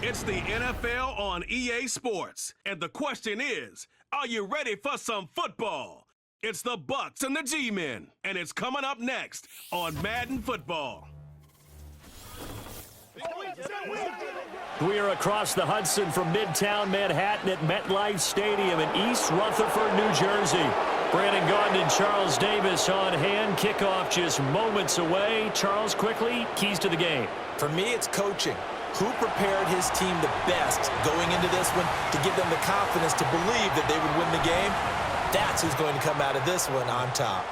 It's the NFL on EA Sports. And the question is, are you ready for some football? It's the Bucs and the G-Men. And it's coming up next on Madden Football. We are across the Hudson from Midtown Manhattan at MetLife Stadium in East Rutherford, New Jersey. Brandon Gaudin and Charles Davis on hand. Kickoff just moments away. Charles, quickly, keys to the game. For me, it's coaching. Who prepared his team the best going into this one to give them the confidence to believe that they would win the game? That's who's going to come out of this one on top.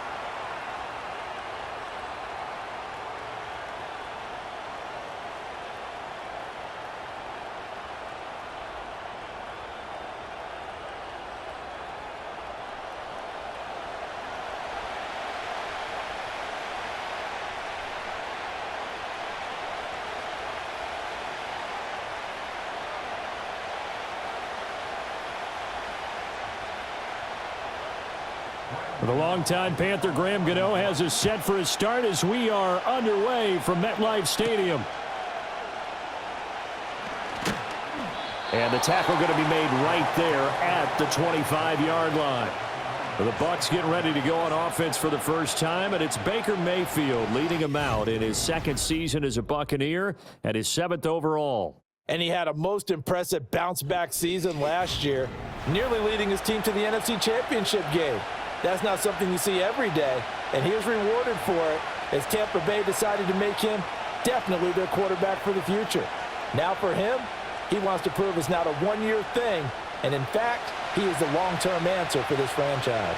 The longtime Panther Graham Gano has us set for a start as we are underway from MetLife Stadium. And the tackle going to be made right there at the 25-yard line. The Bucs getting ready to go on offense for the first time, and it's Baker Mayfield leading him out in his second season as a Buccaneer and his 7th overall. And he had a most impressive bounce-back season last year, nearly leading his team to the NFC Championship game. That's not something you see every day, and he was rewarded for it as Tampa Bay decided to make him definitely their quarterback for the future. Now for him, he wants to prove it's not a one-year thing, and in fact, he is the long-term answer for this franchise.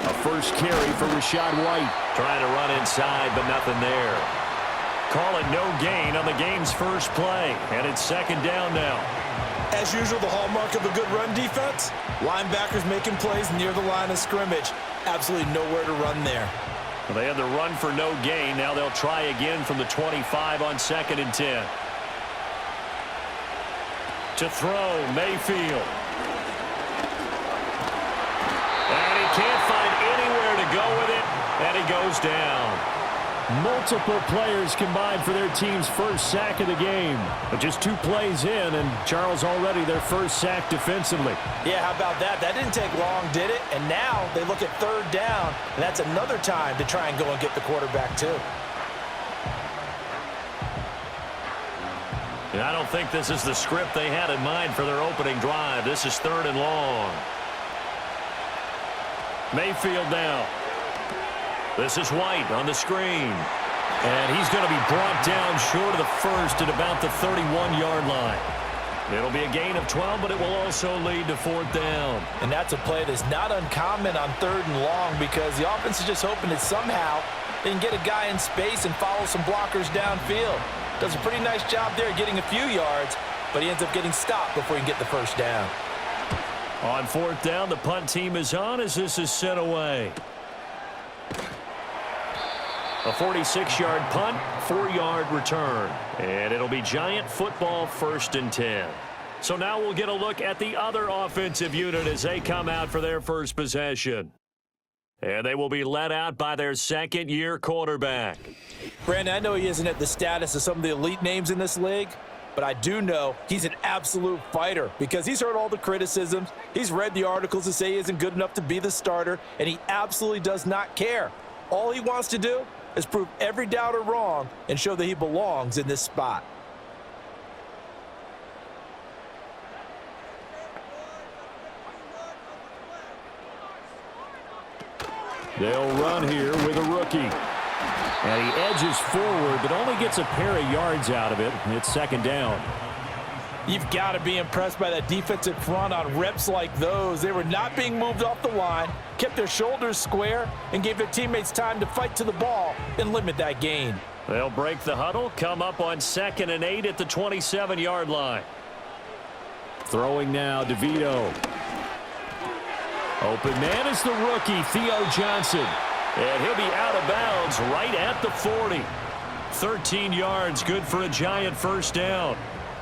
A first carry for Rachaad White. Trying to run inside, but nothing there. Call it no gain on the game's first play, and it's second down now. As usual, the hallmark of a good run defense, linebackers making plays near the line of scrimmage. Absolutely nowhere to run there. Well, they had the run for no gain. Now they'll try again from the 25 on 2nd and 10. To throw, Mayfield. And he can't find anywhere to go with it, and he goes down. Multiple players combined for their team's first sack of the game. But just 2 plays in, and Charles already their first sack defensively. Yeah, how about that? That didn't take long, did it? And now they look at 3rd down, and that's another time to try and go and get the quarterback too. And I don't think this is the script they had in mind for their opening drive. This is 3rd and long. Mayfield now. This is White on the screen. And he's going to be brought down short of the first at about the 31-yard line. It'll be a gain of 12, but it will also lead to 4th down. And that's a play that's not uncommon on 3rd and long because the offense is just hoping that somehow they can get a guy in space and follow some blockers downfield. Does a pretty nice job there getting a few yards, but he ends up getting stopped before he can get the first down. On 4th down, the punt team is on as this is sent away. A 46-yard punt, 4-yard return. And it'll be Giant football 1st and 10. So now we'll get a look at the other offensive unit as they come out for their first possession. And they will be led out by their second-year quarterback. Brandon, I know he isn't at the status of some of the elite names in this league, but I do know he's an absolute fighter because he's heard all the criticisms. He's read the articles that say he isn't good enough to be the starter, and he absolutely does not care. All he wants to do is prove every doubter wrong and show that he belongs in this spot. They'll run here with a rookie. And he edges forward, but only gets a pair of yards out of it. It's 2nd down. You've got to be impressed by that defensive front on reps like those. They were not being moved off the line, kept their shoulders square, and gave their teammates time to fight to the ball and limit that gain. They'll break the huddle, come up on 2nd and 8 at the 27-yard line. Throwing now, DeVito. Open man is the rookie, Theo Johnson. And he'll be out of bounds right at the 40. 13 yards, good for a Giant first down.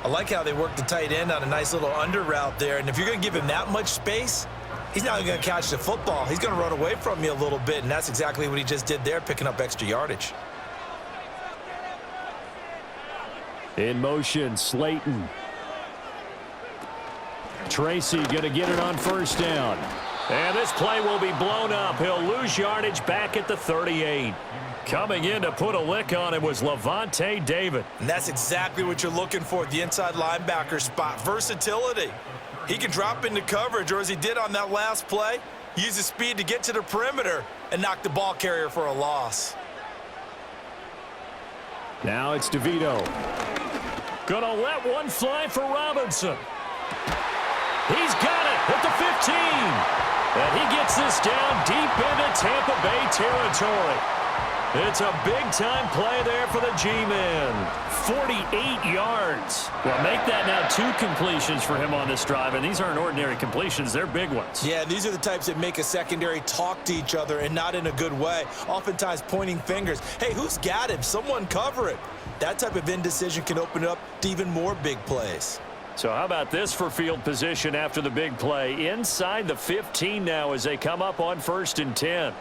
I like how they work the tight end on a nice little under route there. And if you're going to give him that much space, He's not going to catch the football. He's going to run away from you a little bit, and that's exactly what he just did there, picking up extra yardage. In motion, Slayton. Tracy going to get it on first down. And this play will be blown up. He'll lose yardage back at the 38. Coming in to put a lick on it was Levante David. And that's exactly what you're looking for at the inside linebacker spot. Versatility. He can drop into coverage, or as he did on that last play, use his speed to get to the perimeter and knock the ball carrier for a loss. Now it's DeVito. Gonna let one fly for Robinson. He's got it at the 15. And he gets this down deep into Tampa Bay territory. It's a big-time play there for the G-men. 48 yards. Well, make that now 2 completions for him on this drive, and these aren't ordinary completions. They're big ones. Yeah, these are the types that make a secondary talk to each other, and not in a good way. Oftentimes pointing fingers. Hey, who's got him? Someone cover it. That type of indecision can open it up to even more big plays. So how about this for field position after the big play? Inside the 15 now as they come up on 1st and 10.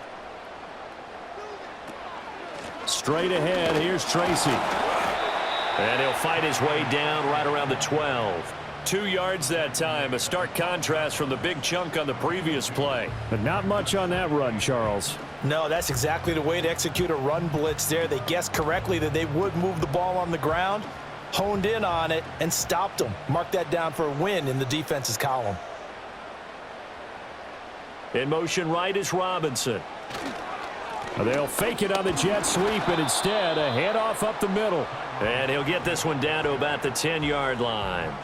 Straight ahead, here's Tracy. And he'll fight his way down right around the 12. 2 yards that time, a stark contrast from the big chunk on the previous play. But not much on that run, Charles. No, that's exactly the way to execute a run blitz there. They guessed correctly that they would move the ball on the ground, honed in on it, and stopped them. Mark that down for a win in the defense's column. In motion right is Robinson. They'll fake it on the jet sweep, and instead a handoff up the middle. And he'll get this one down to about the 10-yard line.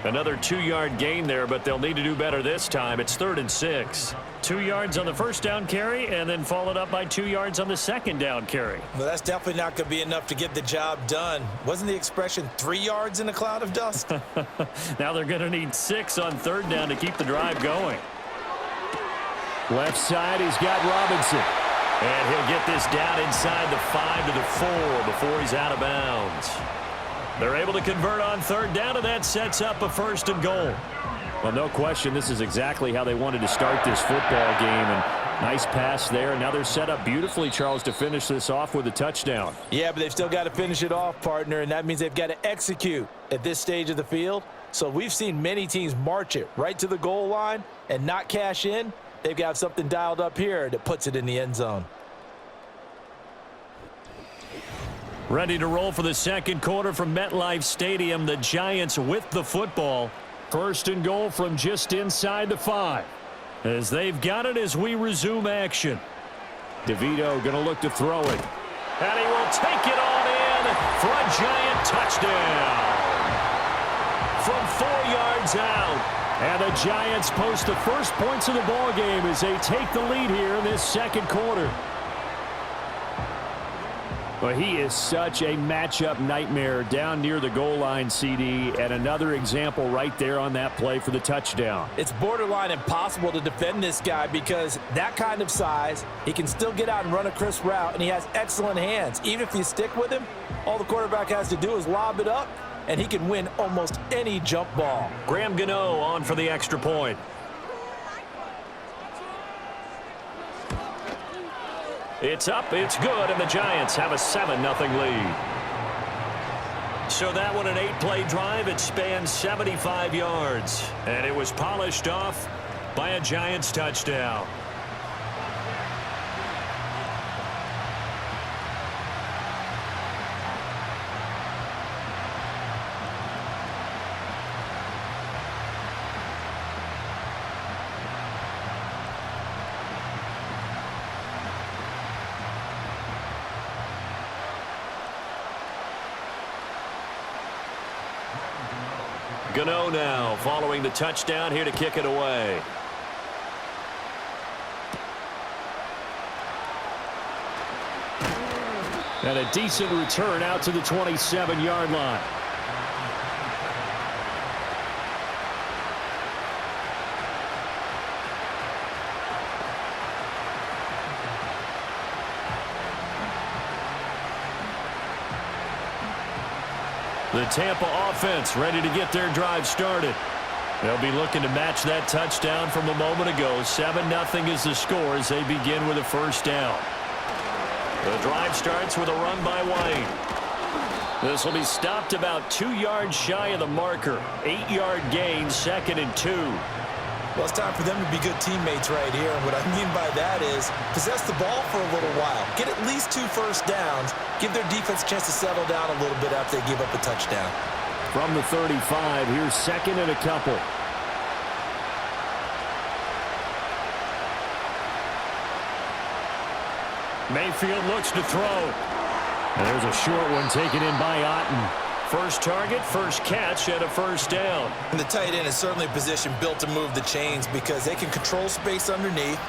Another 2-yard gain there, but they'll need to do better this time. It's 3rd and 6. 2 yards on the first down carry, and then followed up by 2 yards on the second down carry. Well, that's definitely not going to be enough to get the job done. Wasn't the expression 3 yards in a cloud of dust? Now they're going to need 6 on 3rd down to keep the drive going. Left side, he's got Robinson. And he'll get this down inside the 5 to the 4 before he's out of bounds. They're able to convert on 3rd down, and that sets up a 1st and goal. Well, no question, this is exactly how they wanted to start this football game. And nice pass there. And now they're set up beautifully, Charles, to finish this off with a touchdown. Yeah, but they've still got to finish it off, partner, and that means they've got to execute at this stage of the field. So we've seen many teams march it right to the goal line and not cash in. They've got something dialed up here that puts it in the end zone. Ready to roll for the second quarter from MetLife Stadium. The Giants with the football. 1st and goal from just inside the 5. As they've got it as we resume action. DeVito going to look to throw it. And he will take it on in for a Giant touchdown. From 4 yards out. And the Giants post the first points of the ball game as they take the lead here in this second quarter. Well, he is such a matchup nightmare down near the goal line, CD, and another example right there on that play for the touchdown. It's borderline impossible to defend this guy because that kind of size, he can still get out and run a crisp route, and he has excellent hands. Even if you stick with him, all the quarterback has to do is lob it up, and he can win almost any jump ball. Graham Gano on for the extra point. It's up, it's good, and the Giants have a 7-0 lead. So that one, an 8-play drive. It spans 75 yards, and it was polished off by a Giants touchdown. Gano now following the touchdown here to kick it away. And a decent return out to the 27-yard line. The Tampa offense ready to get their drive started. They'll be looking to match that touchdown from a moment ago. 7-0 is the score as they begin with a first down. The drive starts with a run by White. This will be stopped about 2 yards shy of the marker. 8-yard gain, 2nd and 2. Well, it's time for them to be good teammates right here. And what I mean by that is possess the ball for a little while. Get at least 2 first downs. Give their defense a chance to settle down a little bit after they give up a touchdown. From the 35, here's 2nd and a couple. Mayfield looks to throw. And there's a short one taken in by Otten. First target, first catch, and a first down. And the tight end is certainly a position built to move the chains because they can control space underneath.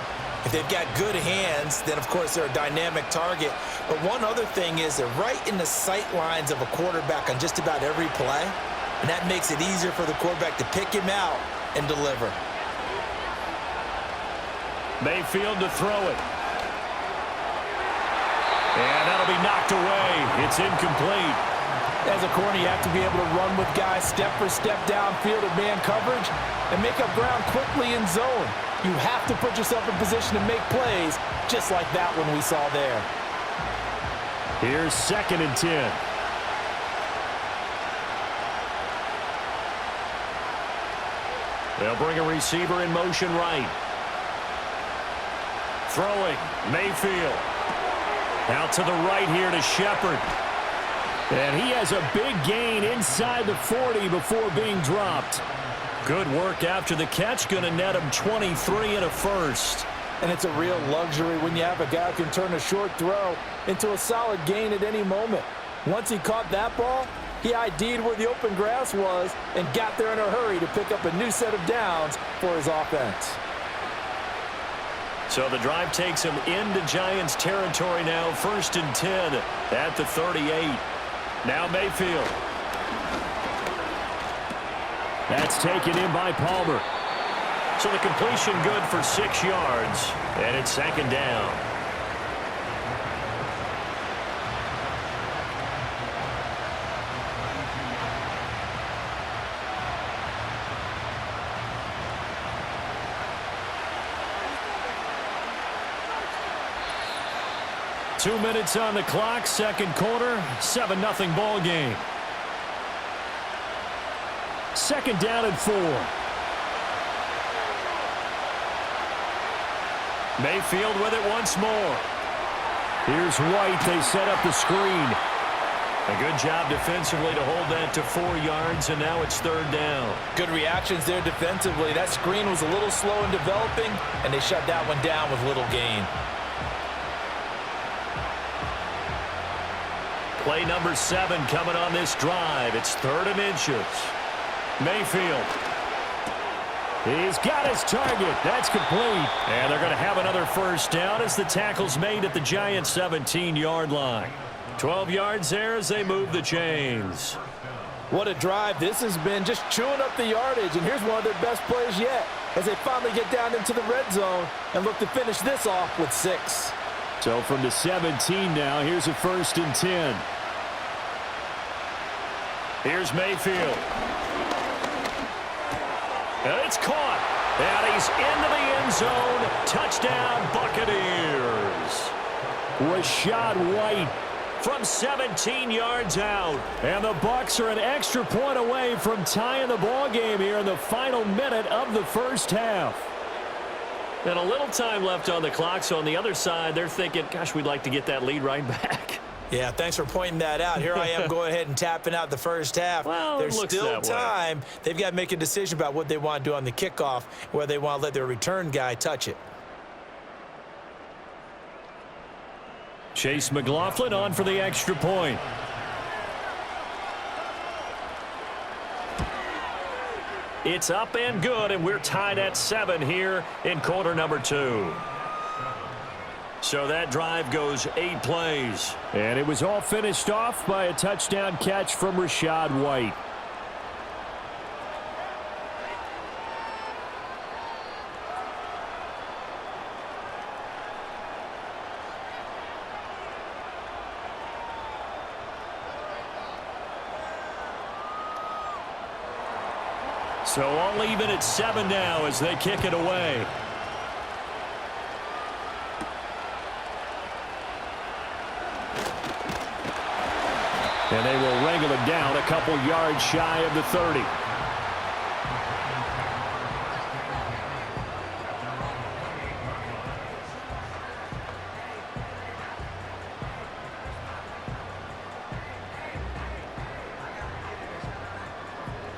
If they've got good hands, then, of course, they're a dynamic target. But one other thing is they're right in the sight lines of a quarterback on just about every play, and that makes it easier for the quarterback to pick him out and deliver. Mayfield to throw it. And that'll be knocked away. It's incomplete. As a corner, you have to be able to run with guys step for step downfield at man coverage and make up ground quickly in zone. You have to put yourself in position to make plays, just like that one we saw there. Here's 2nd and 10. They'll bring a receiver in motion right. Throwing, Mayfield. Out to the right here to Shepard. And he has a big gain inside the 40 before being dropped. Good work after the catch. Going to net him 23 and a first. And it's a real luxury when you have a guy who can turn a short throw into a solid gain at any moment. Once he caught that ball, he ID'd where the open grass was and got there in a hurry to pick up a new set of downs for his offense. So the drive takes him into Giants territory now. 1st and 10 at the 38. Now Mayfield. That's taken in by Palmer. So the completion good for 6 yards. And it's 2nd down. Two minutes on the clock, 2nd quarter, 7-0 ball game. 2nd down and 4. Mayfield with it once more. Here's White. They set up the screen. A good job defensively to hold that to 4 yards, and now it's 3rd down. Good reactions there defensively. That screen was a little slow in developing, and they shut that one down with little gain. Play number 7 coming on this drive. It's 3rd and inches. Mayfield. He's got his target. That's complete. And they're going to have another first down as the tackle's made at the Giants' 17-yard line. 12 yards there as they move the chains. What a drive this has been, just chewing up the yardage. And here's one of their best plays yet as they finally get down into the red zone and look to finish this off with 6. So from the 17 now, here's a 1st and 10. Here's Mayfield. And it's caught. And he's into the end zone. Touchdown, Buccaneers. Rachaad White from 17 yards out. And the Bucs are an extra point away from tying the ball game here in the final minute of the first half. And a little time left on the clock, so on the other side, they're thinking, gosh, we'd like to get that lead right back. Yeah, thanks for pointing that out. Here I am going ahead and tapping out the first half. Well, there's still time. They've got to make a decision about what they want to do on the kickoff, whether they want to let their return guy touch it. Chase McLaughlin on for the extra point. It's up and good, and we're tied at 7 here in quarter number 2. So that drive goes 8 plays. And it was all finished off by a touchdown catch from Rachaad White. So all even at 7 now as they kick it away. And they will wrangle it down a couple yards shy of the 30.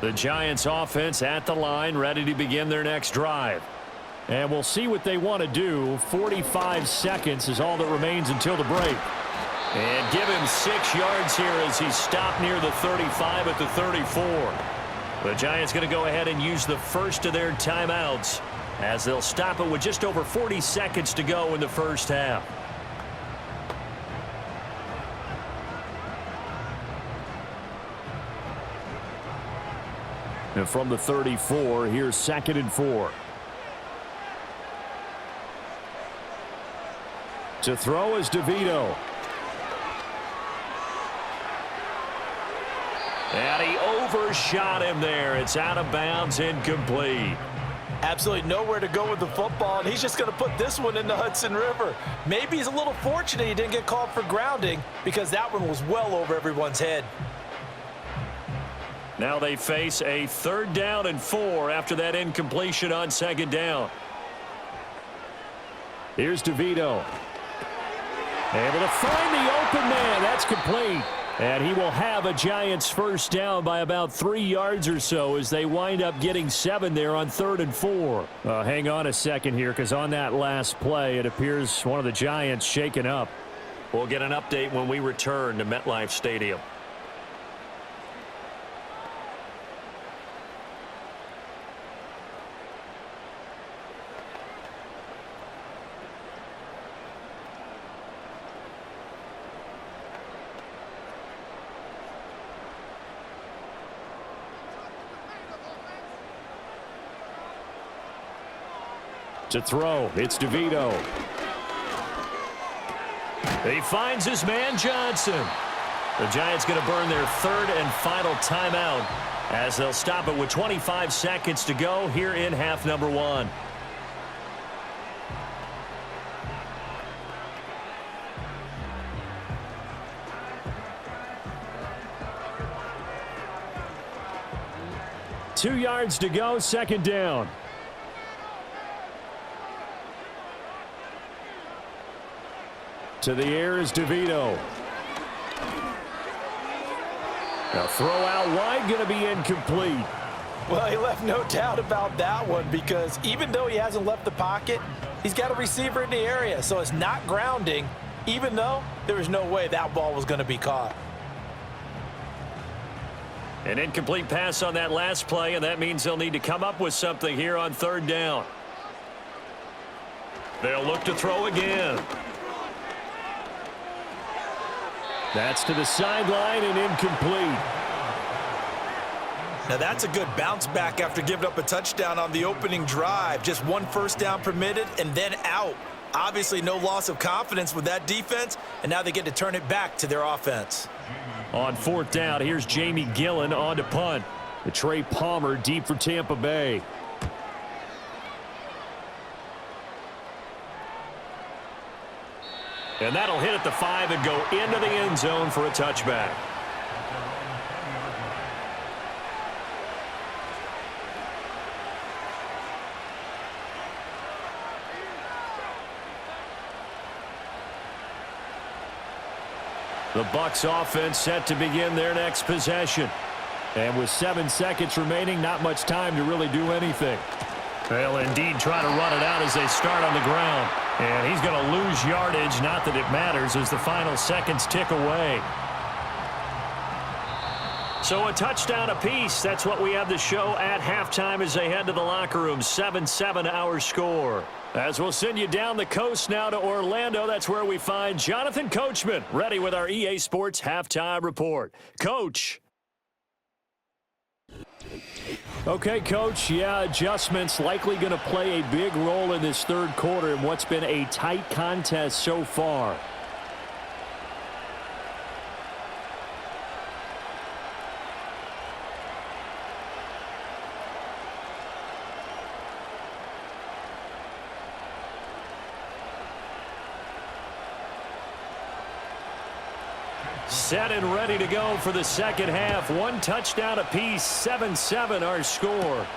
The Giants offense at the line, ready to begin their next drive. And we'll see what they want to do. 45 seconds is all that remains until the break. And give him 6 yards here as he stopped near the 35 at the 34. The Giants going to go ahead and use the first of their timeouts as they'll stop it with just over 40 seconds to go in the first half. And from the 34, here's 2nd and 4. To throw is DeVito. And he overshot him there. It's out of bounds, incomplete. Absolutely nowhere to go with the football, and he's just going to put this one in the Hudson River. Maybe he's a little fortunate he didn't get called for grounding because that one was well over everyone's head. Now they face a 3rd down and 4 after that incompletion on 2nd down. Here's DeVito. Able to find the open man. That's complete. And he will have a Giants first down by about 3 yards or so as they wind up getting 7 there on 3rd and 4. Hang on a second here, because on that last play, it appears one of the Giants shaken up. We'll get an update when we return to MetLife Stadium. To throw, it's DeVito. He finds his man Johnson. The Giants going to burn their 3rd and final timeout as they'll stop it with 25 seconds to go here in half number 1. Two yards to go, 2nd down. To the air is DeVito. Now throw out wide, going to be incomplete. Well, he left no doubt about that one because even though he hasn't left the pocket, he's got a receiver in the area, so it's not grounding, even though there was no way that ball was going to be caught. An incomplete pass on that last play, and that means they'll need to come up with something here on 3rd down. They'll look to throw again. That's to the sideline and incomplete. Now that's a good bounce back after giving up a touchdown on the opening drive. Just 1 first down permitted and then out. Obviously no loss of confidence with that defense, and now they get to turn it back to their offense. On 4th down, here's Jamie Gillen on to punt. The Trey Palmer deep for Tampa Bay. And that'll hit at the 5 and go into the end zone for a touchback. The Bucs offense set to begin their next possession. And with 7 seconds remaining, not much time to really do anything. They'll indeed try to run it out as they start on the ground. And he's going to lose yardage, not that it matters, as the final seconds tick away. So a touchdown apiece. That's what we have to show at halftime as they head to the locker room. 7-7 our score. As we'll send you down the coast now to Orlando, that's where we find Jonathan Coachman, ready with our EA Sports Halftime Report. Coach. Okay, Coach, yeah, adjustments likely going to play a big role in this 3rd quarter in what's been a tight contest so far. Set and ready to go for the second half. One touchdown apiece, 7-7 our score.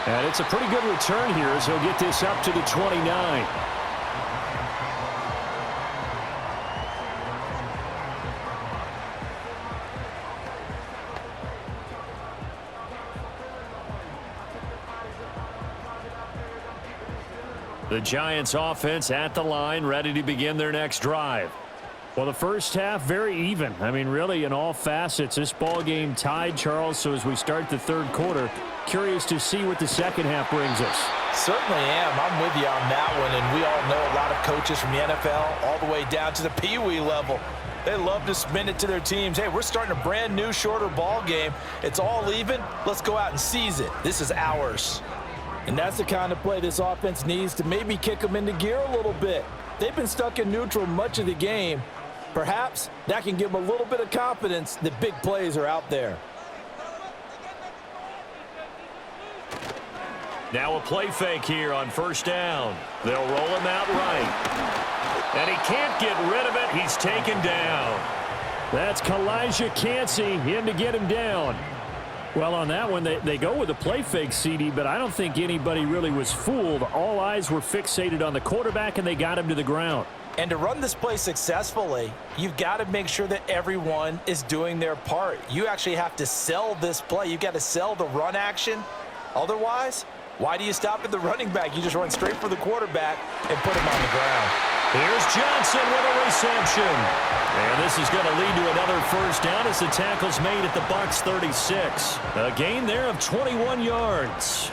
And it's a pretty good return here as he'll get this up to the 29. The Giants offense at the line, ready to begin their next drive. Well, the first half, very even. I mean, really, in all facets, this ball game tied, Charles. So as we start the third quarter, curious to see what the second half brings us. Certainly am. I'm with you on that one. And we all know a lot of coaches from the NFL all the way down to the Pee Wee level. They love to spin it to their teams. Hey, we're starting a brand new, shorter ball game. It's all even. Let's go out and seize it. This is ours. And that's the kind of play this offense needs to maybe kick them into gear a little bit. They've been stuck in neutral much of the game. Perhaps that can give them a little bit of confidence that big plays are out there. Now a play fake here on first down. They'll roll him out right. And he can't get rid of it. He's taken down. That's Kalijah Cansey in to get him down. Well, on that one, they go with a play fake, CD, but I don't think anybody really was fooled. All eyes were fixated on the quarterback, and they got him to the ground. And to run this play successfully, you've got to make sure that everyone is doing their part. You actually have to sell this play. You've got to sell the run action. Otherwise, why do you stop at the running back? You just run straight for the quarterback and put him on the ground. Here's Johnson with a reception. And this is going to lead to another first down as the tackle's made at the Bucs 36. A gain there of 21 yards.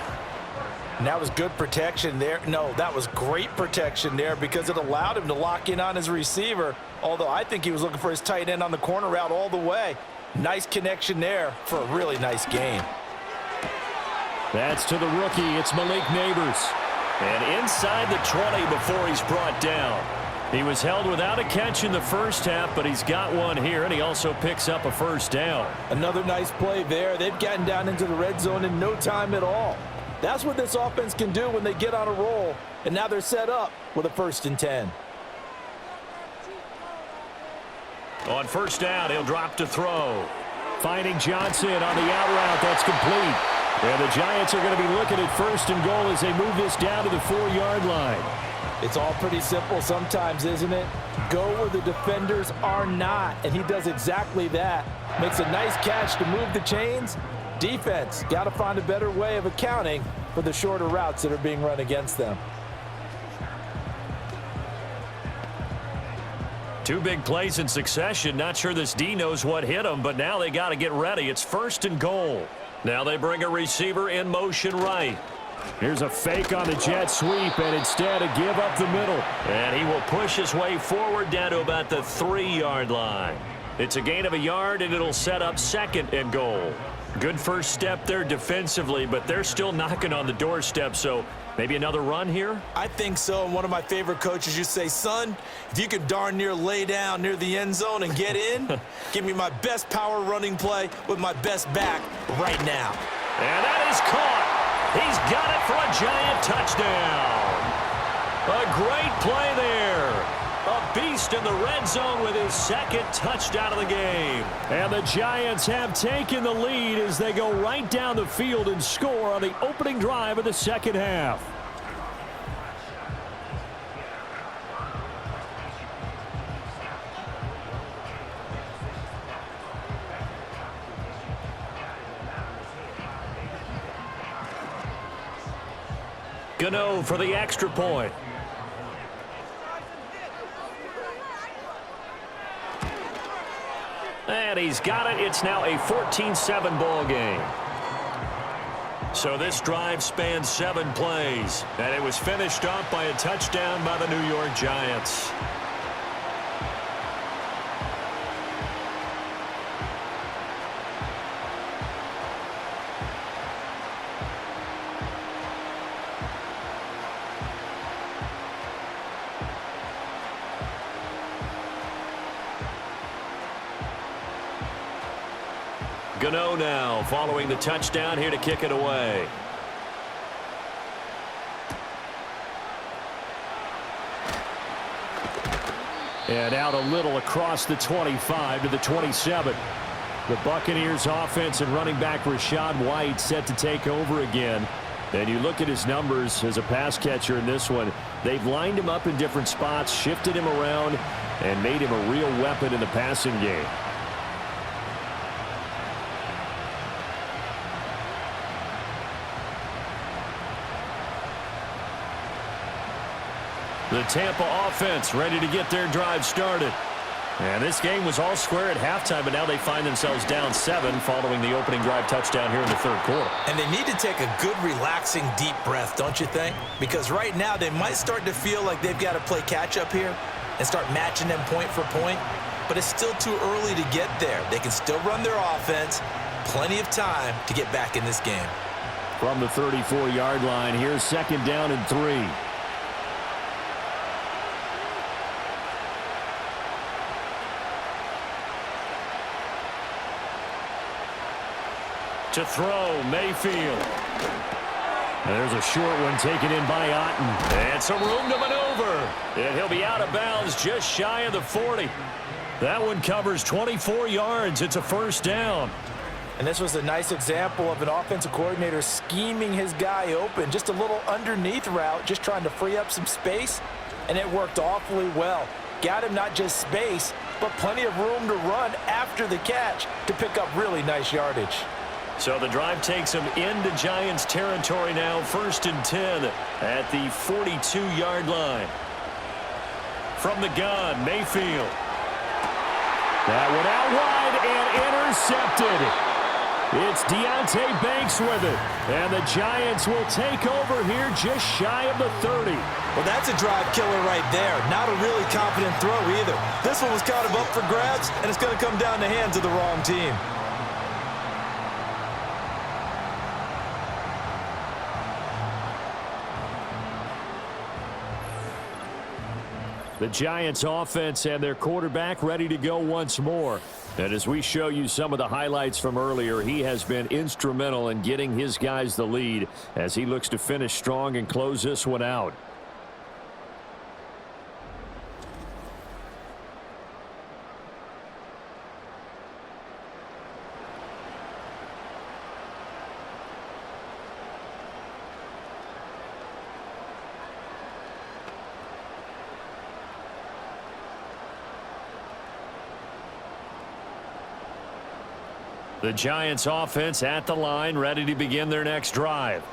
And that was good protection there. No, that was great protection there because it allowed him to lock in on his receiver, although I think he was looking for his tight end on the corner route all the way. Nice connection there for a really nice gain. That's to the rookie. It's Malik Neighbors. And inside the 20 before he's brought down. He was held without a catch in the first half, but he's got one here, and he also picks up a first down. Another nice play there. They've gotten down into the red zone in no time at all. That's what this offense can do when they get on a roll, and now they're set up with a 1st and 10. On first down, he'll drop to throw. Finding Johnson on the out route. That's complete. And the Giants are going to be looking at 1st and goal as they move this down to the 4-yard line. It's all pretty simple sometimes, isn't it? Go where the defenders are not, and he does exactly that. Makes a nice catch to move the chains. Defense, got to find a better way of accounting for the shorter routes that are being run against them. Two big plays in succession. Not sure this D knows what hit him, but now they got to get ready. It's 1st and goal. Now they bring a receiver in motion right. Here's a fake on the jet sweep, and instead a give up the middle. And he will push his way forward down to about the 3-yard line. It's a gain of a yard, and it'll set up 2nd and goal. Good first step there defensively, but they're still knocking on the doorstep, so maybe another run here? I think so. And one of my favorite coaches, you say, son, if you could darn near lay down near the end zone and get in, give me my best power running play with my best back right now. And that is caught. He's got it for a Giant touchdown. A great play there. A beast in the red zone with his 2nd touchdown of the game. And the Giants have taken the lead as they go right down the field and score on the opening drive of the second half. Gano for the extra point. And he's got it. It's now a 14-7 ball game. So this drive spans 7 plays, and it was finished off by a touchdown by the New York Giants. Gano now following the touchdown here to kick it away. And out a little across the 25 to the 27. The Buccaneers offense and running back Rachaad White set to take over again. And you look at his numbers as a pass catcher in this one. They've lined him up in different spots, shifted him around, and made him a real weapon in the passing game. The Tampa offense ready to get their drive started. And this game was all square at halftime, but now they find themselves down 7 following the opening drive touchdown here in the third quarter. And they need to take a good, relaxing, deep breath, don't you think? Because right now they might start to feel like they've got to play catch-up here and start matching them point for point. But it's still too early to get there. They can still run their offense. Plenty of time to get back in this game. From the 34-yard line, here's 2nd down and 3. To throw, Mayfield. And there's a short one taken in by Otten. And some room to maneuver. And he'll be out of bounds just shy of the 40. That one covers 24 yards. It's a 1st down. And this was a nice example of an offensive coordinator scheming his guy open. Just a little underneath route, just trying to free up some space. And it worked awfully well. Got him not just space, but plenty of room to run after the catch to pick up really nice yardage. So the drive takes them into Giants territory now. 1st and 10 at the 42-yard line. From the gun, Mayfield. That one out wide and intercepted. It's Deonte Banks with it. And the Giants will take over here just shy of the 30. Well, that's a drive killer right there. Not a really confident throw either. This one was kind of up for grabs, and it's going to come down the hands of the wrong team. The Giants offense and their quarterback ready to go once more. And as we show you some of the highlights from earlier, he has been instrumental in getting his guys the lead as he looks to finish strong and close this one out. The Giants offense at the line, ready to begin their next drive.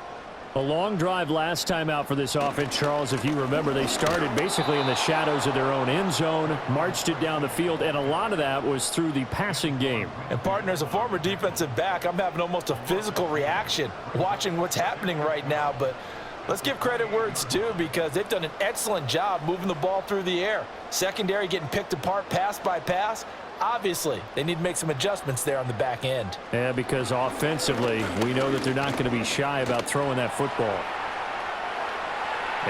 A long drive last time out for this offense, Charles. If you remember, they started basically in the shadows of their own end zone, marched it down the field, and a lot of that was through the passing game. And partner, as a former defensive back, I'm having almost a physical reaction watching what's happening right now. But let's give credit where it's due, because they've done an excellent job moving the ball through the air. Secondary getting picked apart pass by pass. Obviously, they need to make some adjustments there on the back end. Yeah, because offensively, we know that they're not going to be shy about throwing that football.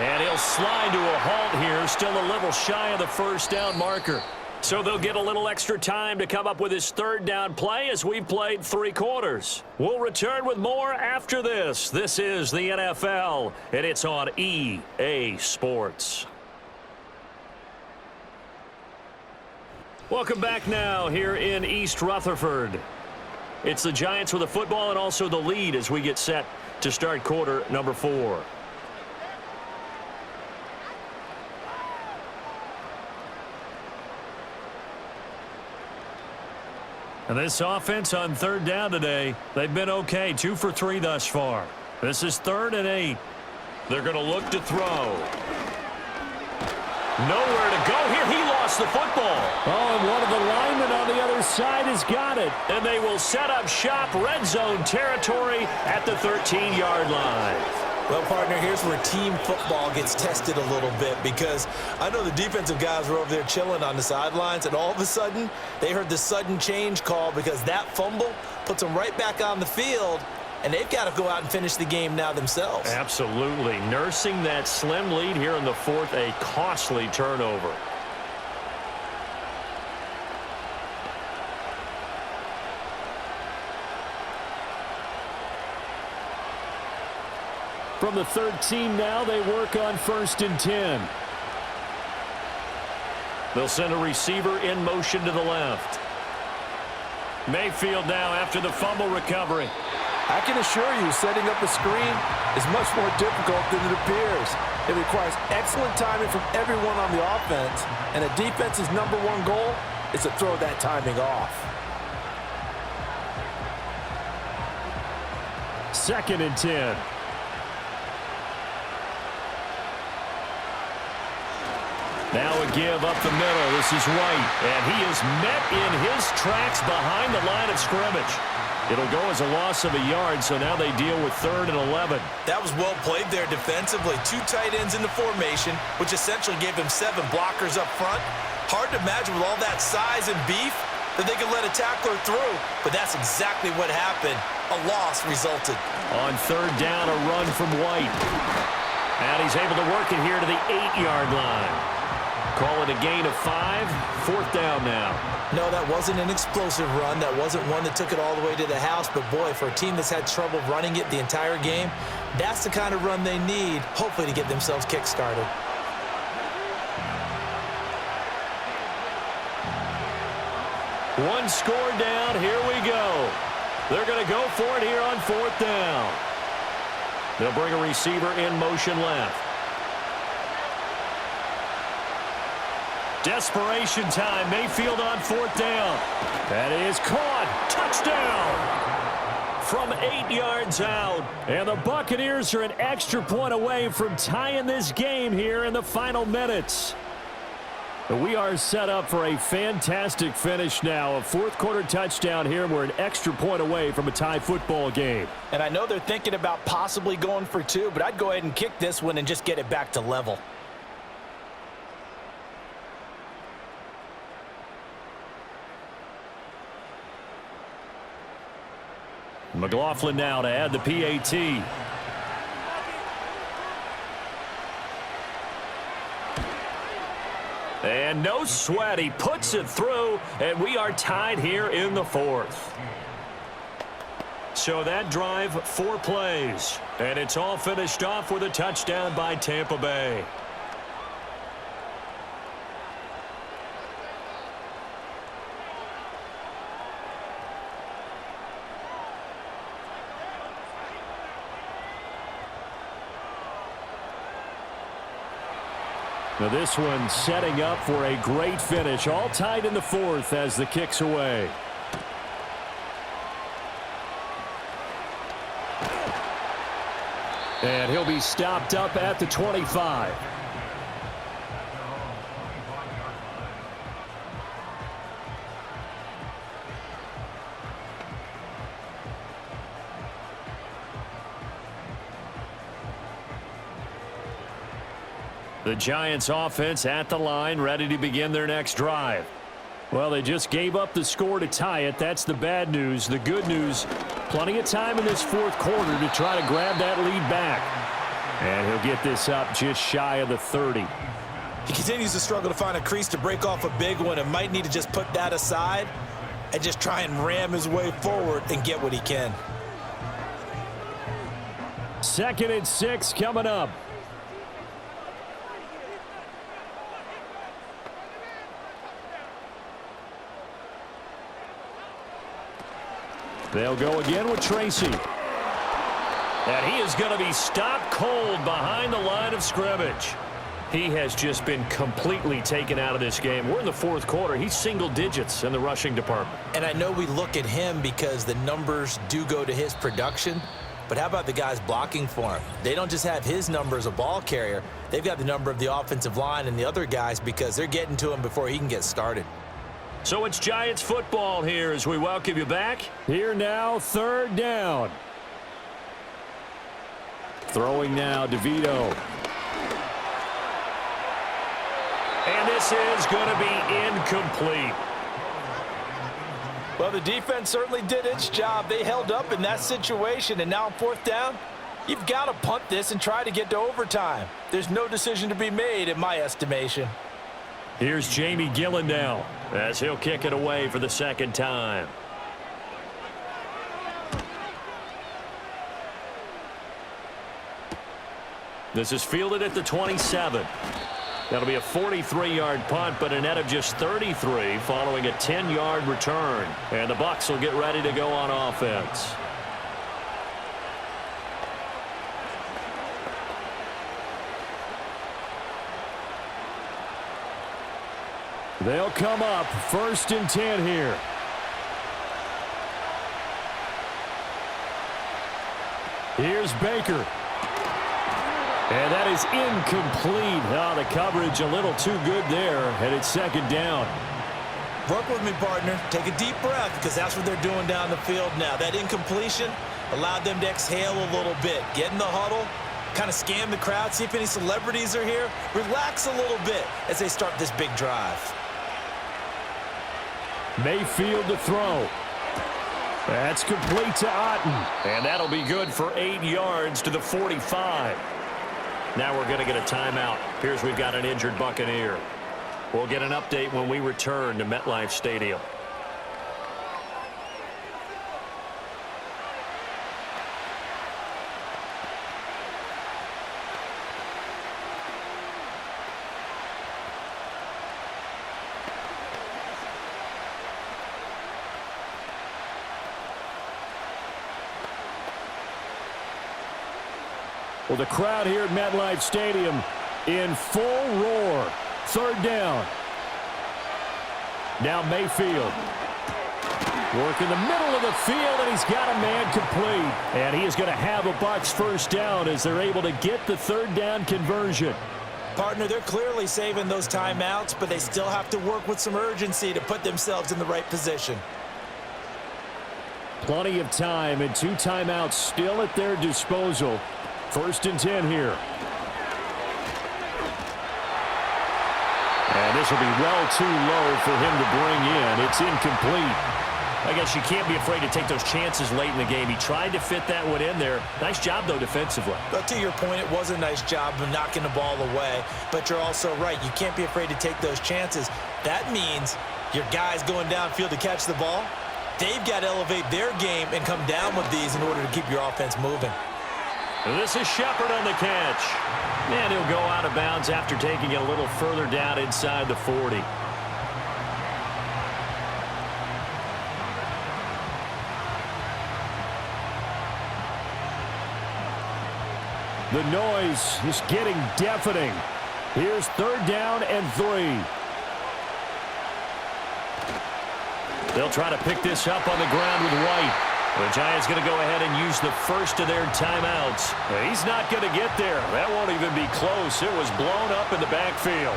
And he'll slide to a halt here, still a little shy of the 1st down marker. So they'll get a little extra time to come up with his 3rd down play as we've played 3 quarters. We'll return with more after this. This is the NFL, and it's on EA Sports. Welcome back now here in East Rutherford. It's the Giants with the football and also the lead as we get set to start quarter number 4. And this offense on 3rd down today, they've been okay. 2 for 3 thus far. This is 3rd and 8. They're going to look to throw. Nowhere to go here. He lost the football. Oh, and one of the linemen on the other side has got it. And they will set up shop, red zone territory at the 13-yard line. Well, partner, here's where team football gets tested a little bit, because I know the defensive guys were over there chilling on the sidelines, and all of a sudden they heard the sudden change call, because that fumble puts them right back on the field. And they've got to go out and finish the game now themselves. Absolutely. Nursing that slim lead here in the 4th, a costly turnover. From the 13 now, they work on 1st and 10. They'll send a receiver in motion to the left. Mayfield now after the fumble recovery. I can assure you, setting up a screen is much more difficult than it appears. It requires excellent timing from everyone on the offense, and a defense's #1 goal is to throw that timing off. 2nd and 10. Now a give up the middle. This is White, and he is met in his tracks behind the line of scrimmage. It'll go as a loss of a yard, so now they deal with 3rd and 11. That was well played there defensively. 2 tight ends in the formation, which essentially gave him 7 blockers up front. Hard to imagine with all that size and beef that they could let a tackler through, but that's exactly what happened. A loss resulted. On 3rd down, a run from White. And he's able to work it here to the 8-yard line. Call it a gain of 5. 4th down now. No, that wasn't an explosive run. That wasn't one that took it all the way to the house. But, boy, for a team that's had trouble running it the entire game, that's the kind of run they need, hopefully, to get themselves kick-started. One score down. Here we go. They're going to go for it here on 4th down. They'll bring a receiver in motion left. Desperation time. Mayfield on 4th down. That is caught. Touchdown. From 8 yards out. And the Buccaneers are an extra point away from tying this game here in the final minutes. We are set up for a fantastic finish now. A 4th quarter touchdown here. We're an extra point away from a tie football game. And I know they're thinking about possibly going for 2, but I'd go ahead and kick this one and just get it back to level. McLaughlin now to add the PAT. And no sweat. He puts it through, and we are tied here in the 4th. So that drive, 4 plays. And it's all finished off with a touchdown by Tampa Bay. Now this one setting up for a great finish. All tied in the 4th as the kick's away. And he'll be stopped up at the 25. The Giants offense at the line, ready to begin their next drive. Well, they just gave up the score to tie it. That's the bad news. The good news, plenty of time in this 4th quarter to try to grab that lead back. And he'll get this up just shy of the 30. He continues to struggle to find a crease to break off a big one and might need to just put that aside and just try and ram his way forward and get what he can. 2nd and 6 coming up. They'll go again with Tracy. And he is going to be stopped cold behind the line of scrimmage. He has just been completely taken out of this game. We're in the 4th quarter. He's single digits in the rushing department. And I know we look at him because the numbers do go to his production. But how about the guys blocking for him? They don't just have his number as a ball carrier. They've got the number of the offensive line and the other guys because they're getting to him before he can get started. So it's Giants football here as we welcome you back. Here now, 3rd down. Throwing now, DeVito. And this is going to be incomplete. Well, the defense certainly did its job. They held up in that situation, and now on 4th down, you've got to punt this and try to get to overtime. There's no decision to be made in my estimation. Here's Jamie Gillen now as he'll kick it away for the 2nd time. This is fielded at the 27. That'll be a 43-yard punt, but a net of just 33 following a 10-yard return. And the Bucs will get ready to go on offense. They'll come up 1st and 10 here. Here's Baker. And that is incomplete. Oh, the coverage a little too good there, and it's 2nd down. Work with me, partner. Take a deep breath, because that's what they're doing down the field now. That incompletion allowed them to exhale a little bit. Get in the huddle, kind of scan the crowd, see if any celebrities are here. Relax a little bit as they start this big drive. Mayfield to throw. That's complete to Otten. And that'll be good for 8 yards to the 45. Now we're going to get a timeout. Here's we've got an injured Buccaneer. We'll get an update when we return to MetLife Stadium. Well, the crowd here at MetLife Stadium in full roar. 3rd down. Now Mayfield. Work in the middle of the field, and he's got a man complete. And he is going to have a Bucs 1st down as they're able to get the 3rd down conversion. Partner, they're clearly saving those timeouts, but they still have to work with some urgency to put themselves in the right position. Plenty of time and 2 timeouts still at their disposal. 1st and 10 here. And this will be well too low for him to bring in. It's incomplete. I guess you can't be afraid to take those chances late in the game. He tried to fit that one in there. Nice job, though, defensively. But to your point, it was a nice job of knocking the ball away. But you're also right. You can't be afraid to take those chances. That means your guys going downfield to catch the ball, they've got to elevate their game and come down with these in order to keep your offense moving. This is Shepard on the catch. And he'll go out of bounds after taking it a little further down inside the 40. The noise is getting deafening. Here's 3rd down and 3. They'll try to pick this up on the ground with White. The Giants going to go ahead and use the first of their timeouts. He's not going to get there. That won't even be close. It was blown up in the backfield.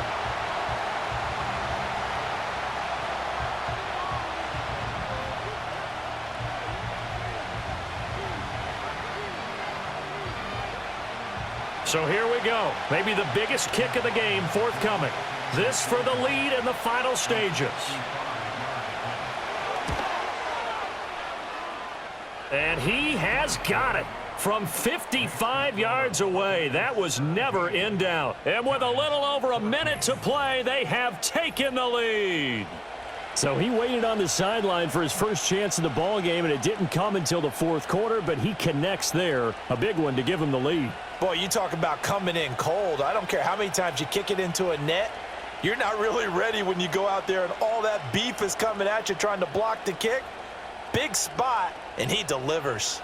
So here we go. Maybe the biggest kick of the game forthcoming. This for the lead in the final stages. And he has got it from 55 yards away. That was never in doubt. And with a little over a minute to play, they have taken the lead. So he waited on the sideline for his first chance in the ball game, and it didn't come until the 4th quarter, but he connects there. A big one to give him the lead. Boy, you talk about coming in cold. I don't care how many times you kick it into a net. You're not really ready when you go out there and all that beef is coming at you trying to block the kick. Big spot, and he delivers.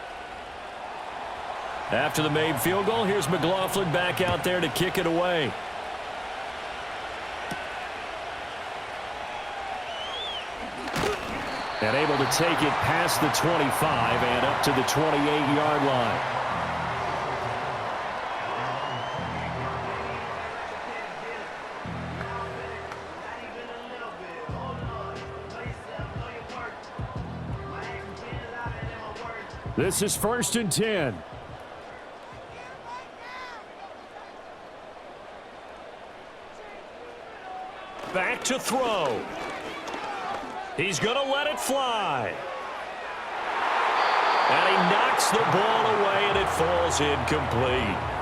After the made field goal, here's McLaughlin back out there to kick it away. And able to take it past the 25 and up to the 28-yard line. This is 1st and 10. Back to throw. He's going to let it fly. And he knocks the ball away, and it falls incomplete.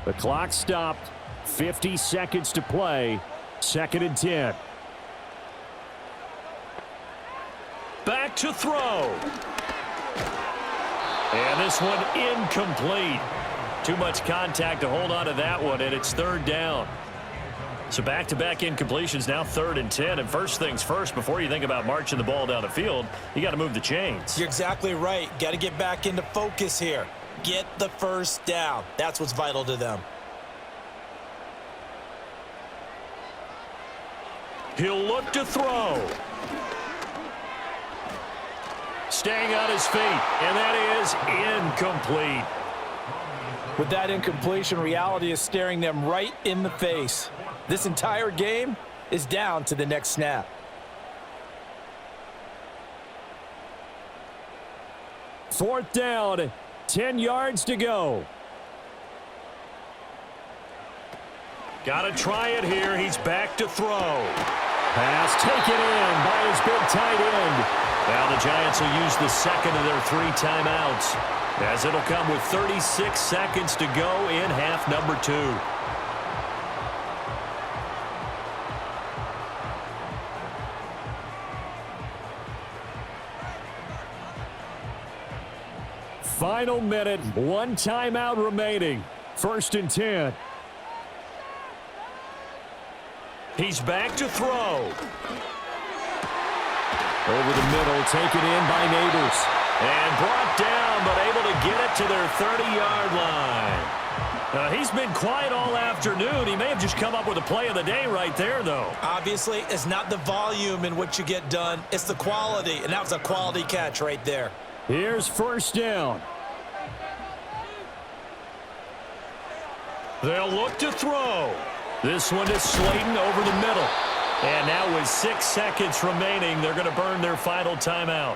The clock stopped. 50 seconds to play. 2nd and 10. Back to throw. And this one incomplete. Too much contact to hold on to that one, and it's 3rd down. So back-to-back incompletions, now 3rd and 10. And first things first, before you think about marching the ball down the field, you got to move the chains. You're exactly right. Got to get back into focus here. Get the first down. That's what's vital to them. He'll look to throw. Staying on his feet, and that is incomplete. With that incompletion, reality is staring them right in the face. This entire game is down to the next snap. Fourth down, 10 yards to go. Got to try it here. He's back to throw. Pass taken in by his big tight end. Now the Giants will use the second of their 3 timeouts, as it'll come with 36 seconds to go in half number 2. Final minute, 1 timeout remaining. 1st and 10. He's back to throw. Over the middle, taken in by Neighbors. And brought down, but able to get it to their 30-yard line. He's been quiet all afternoon. He may have just come up with a play of the day right there, though. Obviously, it's not the volume in which you get done. It's the quality, and that was a quality catch right there. Here's 1st down. They'll look to throw. This one is Slayton over the middle. And now with 6 seconds remaining, they're going to burn their final timeout.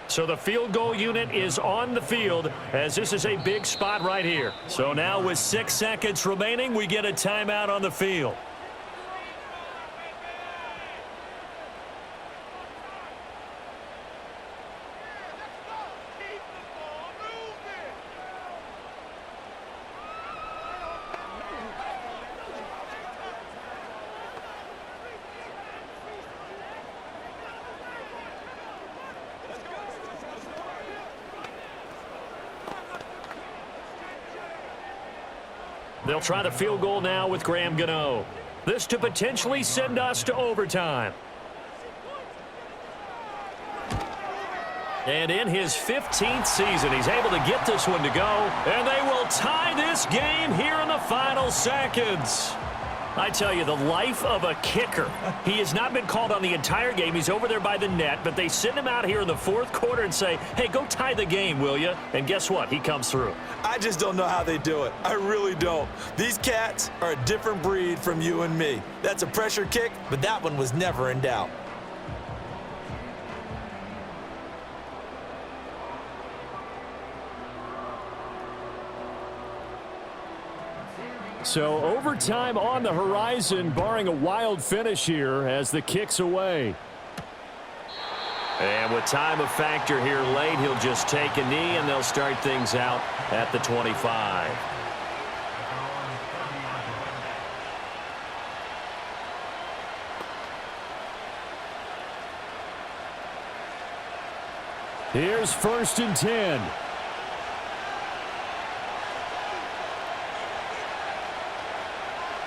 So the field goal unit is on the field, as this is a big spot right here. So now with 6 seconds remaining, we get a timeout on the field. They'll try the field goal now with Graham Gano. This to potentially send us to overtime. And in his 15th season, he's able to get this one to go. And they will tie this game here in the final seconds. I tell you, the life of a kicker. He has not been called on the entire game. He's over there by the net, but they send him out here in the 4th quarter and say, hey, go tie the game, will you? And guess what? He comes through. I just don't know how they do it. I really don't. These cats are a different breed from you and me. That's a pressure kick, but that one was never in doubt. So overtime on the horizon, barring a wild finish here as the kick's away. And with time of factor here late, he'll just take a knee, and they'll start things out at the 25. Here's 1st and 10.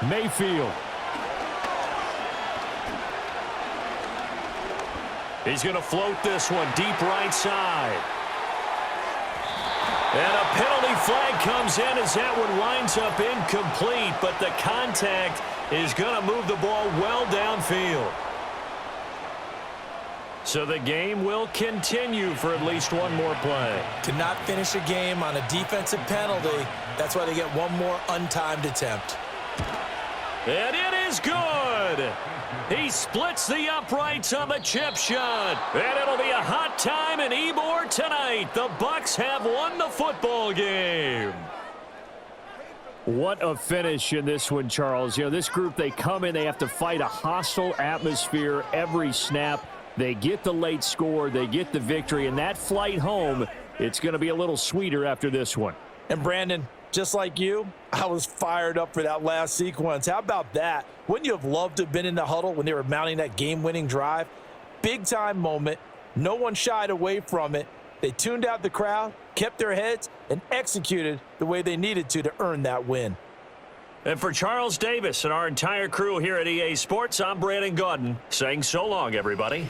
Mayfield. He's going to float this one deep right side. And a penalty flag comes in as that one winds up incomplete, but the contact is going to move the ball well downfield. So the game will continue for at least one more play. To not finish a game on a defensive penalty, that's why they get one more untimed attempt. And it is good. He splits the uprights on the chip shot. And it'll be a hot time in Ybor tonight. The Bucs have won the football game. What a finish in this one, Charles. You know, this group, they come in, they have to fight a hostile atmosphere every snap. They get the late score, they get the victory, and that flight home, it's going to be a little sweeter after this one. And Brandon, just like you, I was fired up for that last sequence. How about that? Wouldn't you have loved to have been in the huddle when they were mounting that game-winning drive? Big-time moment. No one shied away from it. They tuned out the crowd, kept their heads, and executed the way they needed to earn that win. And for Charles Davis and our entire crew here at EA Sports, I'm Brandon Gaudin saying so long, everybody.